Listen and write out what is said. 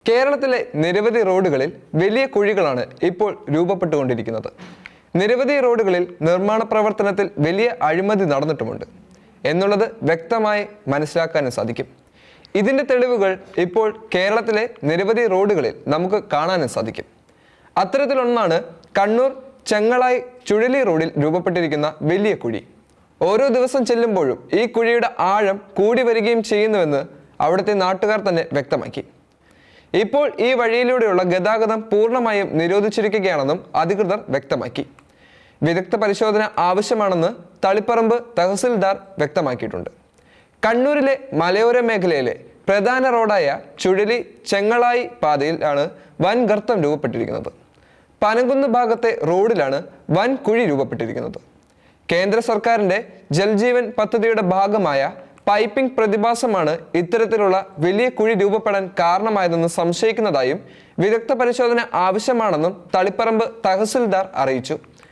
കേരളത്തിലെ നിരവധി റോഡുകളിൽ വലിയ കുഴികളാണ് ഇപ്പോൾ രൂപപ്പെട്ടുകൊണ്ടിരിക്കുന്നത്. നിരവധി റോഡുകളിൽ നിർമ്മാണ പ്രവർത്തനത്തിൽ വലിയ അഴിമതി നടന്നിട്ടുമുണ്ട് എന്നുള്ളത് വ്യക്തമായി മനസ്സിലാക്കാനും സാധിക്കും. ഇതിൻ്റെ തെളിവുകൾ ഇപ്പോൾ കേരളത്തിലെ നിരവധി റോഡുകളിൽ നമുക്ക് കാണാനും സാധിക്കും. അത്തരത്തിലൊന്നാണ് കണ്ണൂർ ചെങ്ങളായി ചുഴലി റോഡിൽ രൂപപ്പെട്ടിരിക്കുന്ന വലിയ കുഴി. ഓരോ ദിവസം ചെല്ലുമ്പോഴും ഈ കുഴിയുടെ ആഴം കൂടി വരികയും ചെയ്യുന്നുവെന്ന് അവിടുത്തെ നാട്ടുകാർ തന്നെ വ്യക്തമാക്കി. ഇപ്പോൾ ഈ വഴിയിലൂടെയുള്ള ഗതാഗതം പൂർണ്ണമായും നിരോധിച്ചിരിക്കുകയാണെന്നും അധികൃതർ വ്യക്തമാക്കി. വിദഗ്ധ പരിശോധന ആവശ്യമാണെന്ന് തളിപ്പറമ്പ് തഹസിൽദാർ വ്യക്തമാക്കിയിട്ടുണ്ട്. കണ്ണൂരിലെ മലയോര മേഖലയിലെ പ്രധാന റോഡായ ചുഴലി ചെങ്ങളായി പാതയിലാണ് വൻ ഗർത്തം രൂപപ്പെട്ടിരിക്കുന്നത്. പനങ്കുന്ന് ഭാഗത്തെ റോഡിലാണ് വൻ കുഴി രൂപപ്പെട്ടിരിക്കുന്നത്. കേന്ദ്ര സർക്കാരിൻ്റെ ജൽജീവൻ പദ്ധതിയുടെ ഭാഗമായ പൈപ്പിംഗ് പ്രതിഭാസമാണ് ഇത്തരത്തിലുള്ള വലിയ കുഴി രൂപപ്പെടാൻ കാരണമായതെന്ന് സംശയിക്കുന്നതായും വിദഗ്ധ പരിശോധന ആവശ്യമാണെന്നും തളിപ്പറമ്പ് തഹസിൽദാർ അറിയിച്ചു.